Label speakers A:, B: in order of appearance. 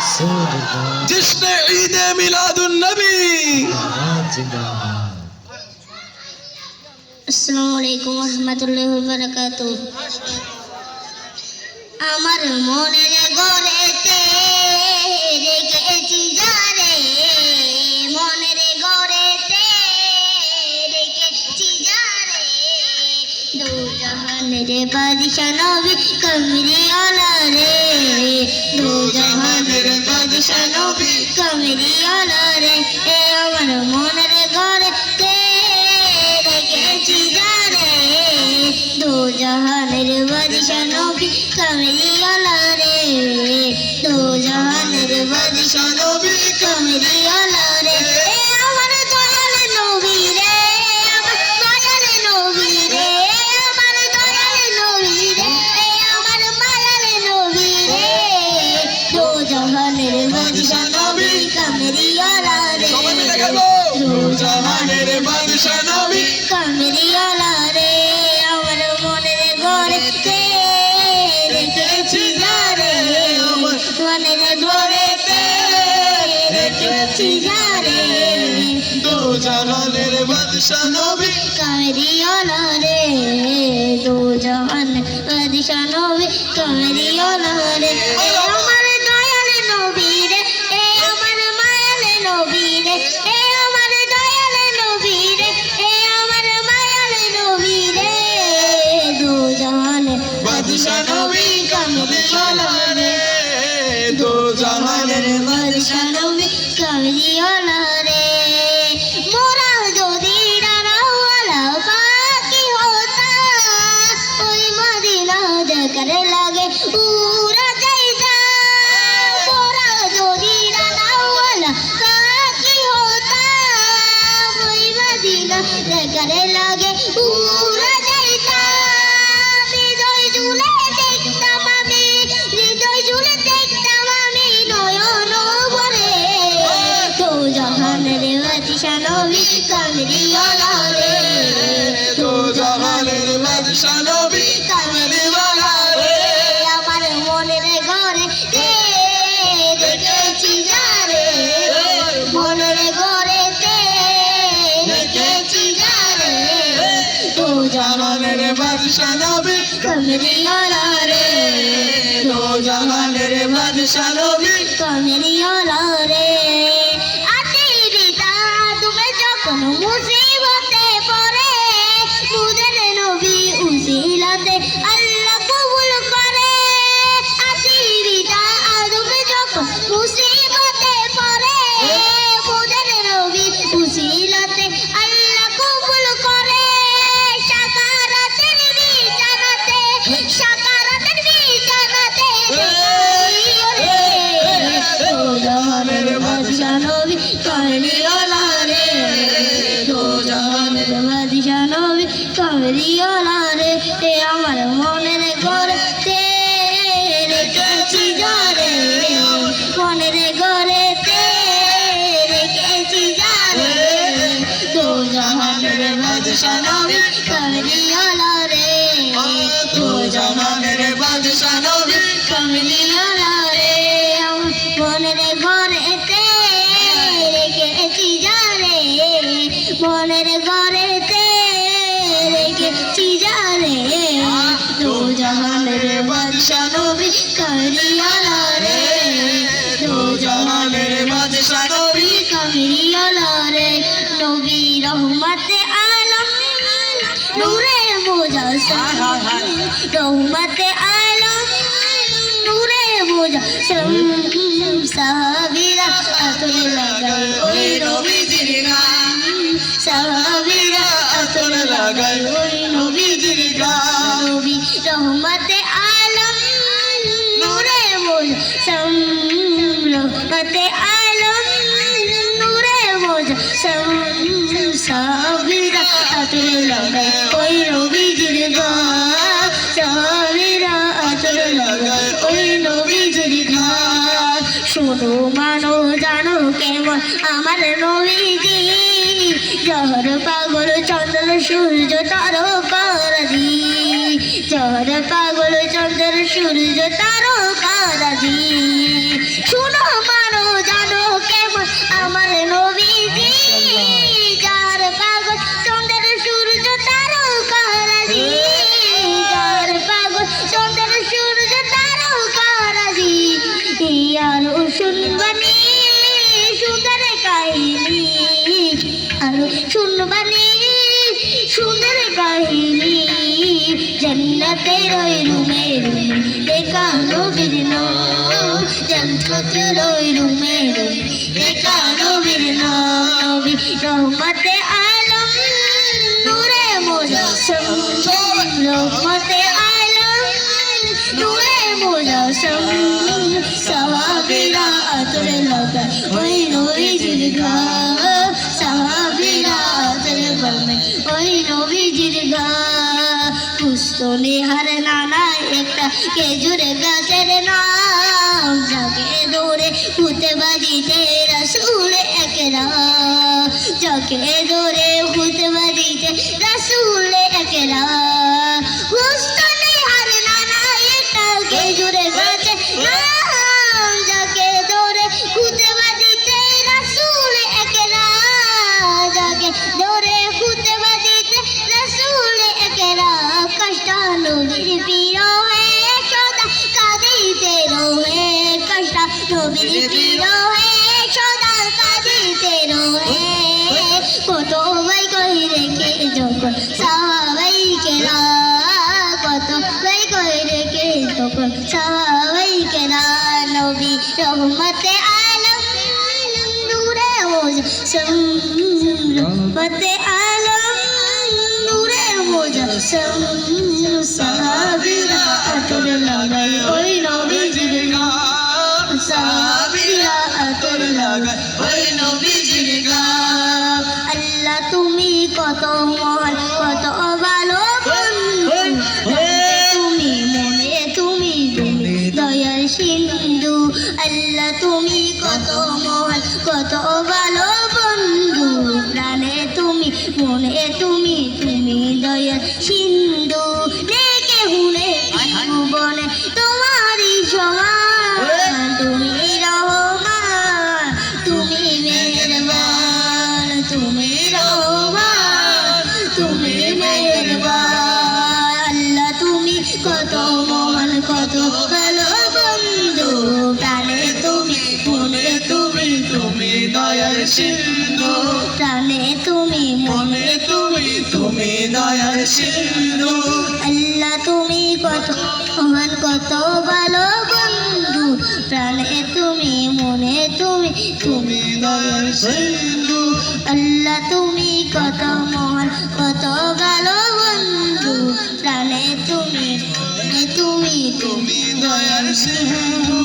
A: जिसने ईद मिलादुन नबी।
B: अस्सलामु अलैकुम रहमतुल्लाहि व बाराकातुहू। আমার মনের ঘরেতে রেখেছি যারে, মনের ঘরেতে রেখেছি যারে, দু জাহানের বাদশা নবী কামলিওয়ালা রে, দু জাহানের বাদশা নবী কামলিওয়ালা রে, এ আমার মনের ঘরেতে রেখেছি যারে, দু জাহানের বাদশা নবী কামলিওয়ালা রে, দু জাহানের বাদশা নবী কামলিওয়ালা রে, এ আমার দয়াল নবী রে, আমার দয়াল নবী রে, আমার দয়াল নবী রে, এ আমার মায়াল নবী রে, দু জাহানের বাদশা নবী কামলিওয়ালা রে,
A: দু জাহানের বাদশা নবী
B: কামলিওয়ালা রে, আমার মনের ঘরেতে রেখেছি যারে, মনের ঘরেতে রেখেছি যারে,
A: দু জাহানের বাদশা নবী
B: কামলিওয়ালা রে, দু জাহানের বাদশা নবী কামলিওয়ালা রে, এ আমার দয়াল নবী রে, এ আমার মায়াল নবী রে, এ আমার দয়াল নবী রে, এ আমার মায়াল নবী রে, দু জাহানের
A: বাদশা নবী কামলিওয়ালা রে, দু জাহানের
B: বাদশা নবী কামলিওয়ালা রে, মোরা যদি ডানাওয়ালা পাখি হতাম, ওই মদিনা দেখার লাগে উড়া যাইতাম, মোরা যদি ডানাওয়ালা পাখি হতাম, ওই মদিনা দেখার লাগে উড়া যাইতাম, হৃদয় জুড়ে দেখতাম আমি, হৃদয় জুড়ে দেখতাম আমি নয়ন ভরে, দু জাহানের বাদশা নবী কামলিওয়ালা রে,
A: দু জাহানের বাদশা নবী কামলিওয়ালা রে,
B: আমার মনের ঘরে রেখেছি যারে, মনের ঘরেতে রেখেছি যারে, দু
A: জাহানের বাদশা নবী
B: কামলিওয়ালা রে,
A: দু জাহানের বাদশা নবী
B: কামলিওয়ালা রে, আতিরিতা তুমি যখন মুসিবতে পড়ে, মুদের নবী উসিলাতে আল্লাহ কবুল করে, আতিরিতা তুমি যখন মুসিবতে পড়ে, মুদের নবী উসিলাতে আল্লাহ কবুল করে, সাকারাতের বিছানাতে, সাকারাতের বিছানাতে দু জাহানের বাদশা নবী কামলিওয়ালা রে, দু জাহানের বাদশা নবী কামলিওয়ালা রে, এ আমার মনের ঘরেতে রেখেছি যারে, মনের ঘরেতে রেখেছি যারে, দু জাহানের বাদশা নবী কামলিওয়ালা রে,
A: দু জাহানের বাদশা নবী
B: কামলিওয়ালা রে, মনের ঘরেতে রেখেছি যারে, মনের ঘরেতে রেখেছি যারে, দু জাহানের বাদশা নবী কামলিওয়ালা রে, দু জাহানের
A: বাদশা নবী
B: কামলিওয়ালা রে, নবী রহমতে আলম নূরে মুজাসসাম, রহমতে আলম নূরে মুজাসসাম, সাহাবীরা আতর লাগায় ওই
A: নবীজির গান,
B: সাহাবীরা আতর লাগায় ওই নবীজির গান, নবী রহমতে আলম নূরে মুজাসসাম, রহমতে আলম নূরে মুজাসসাম, সাহাবীরা আতর লাগায় ওই নবীজির গান, সাহাবীরা আতর লাগায় ওই নবীজির গান, শোনো মানো জানো কেমন আমার নবীজি, জহর পাগল চন্দ্র সূর্য তারকারাজি, চাঁদ পাগল চন্দ্র সূর্য তারকারাজি শুনো মানো জানো কেমন আমার নবীজি চাঁদ পাগল চন্দ্র সূর্য তারকারাজি চাঁদ পাগল চন্দ্র সূর্য তারকারাজি আরো শুনবানি সুন্দর কাহিনী আরো শুনবানি সুন্দর কাহিনী জন্নতের ওই রুমে রুমে দেখা নবীর নাম জন্নতের ওই রুমে রুমে দেখা নবীর নাম নবী রহমতে আলম নূরে মুজাসসাম রহমতে আলম নূরে মুজাসসাম সাহাবীরা আতর লাগায় ওই নবীজির গায়ে সাহাবীরা আতর লাগায় ওই নবীজির গায়ে পুস্তনে হার নানা একটা খেজুর গাছের নাম যাকে দৌড়ে হুতে বাজিতে রাসূল একরা যাকে দৌড়ে হুতে বাজিতে রাসূল একরা পুস্তনে হার নানা একটা খেজুর গাছের নাম যাকে দৌড়ে হুতে বাজিতে রাসূল একরা যাকে দৌড়ে হুতে বাজিতে রাসূল একরা কষ্ট নবীর প্রিয় হয়ে সদা কাঁদিতে রোহে কষ্ট নবীর প্রিয় হয়ে সদা কাঁদিতে রোহে কত ভাই কই রেখে যখন সাহাবাইকেরা কত ভাই কই রেখে তখন সাহাবাইকেরা নবী রহমতে আলম নূরে মুজাসসাম রহমতে আলম নূরে মুজাসসাম সাহাবীরা আতর লাগায় ওই নবীজির নাম সাহাবীরা আতর লাগায়
A: ওই নবীজির গান
B: আল্লাহ তুমি কত মহান কত ভালো বন্ধু তুমি মনে তুমি তুমি দয়ার সিন্ধু আল্লাহ তুমি কত মহান কত ভালো বন্ধু প্রাণে তুমি মনে তুমি তুমি দয়ার সিন্ধু নেকে হুনে ভুবনে তোমারই সমান তুমি রহমান তুমি মেহেরবান তুমি রহমান তুমি মেহেরবান আল্লাহ তুমি কত মহান কত ভালো বন্ধু প্রাণে তুমি মনে তুমি
A: তুমি দয়ার সিন্ধু
B: প্রাণে তুমি মনে
A: তুমি দয়ার সিন্ধু
B: আল্লাহ তুমি কত মহান কত ভালো বন্ধু প্রাণে তুমি মনে তুমি তুমি
A: দয়ার সিন্ধু
B: আল্লাহ তুমি কত মহান কত ভালো বন্ধু প্রাণে তুমি মনে তুমি
A: তুমি দয়ার সিন্ধু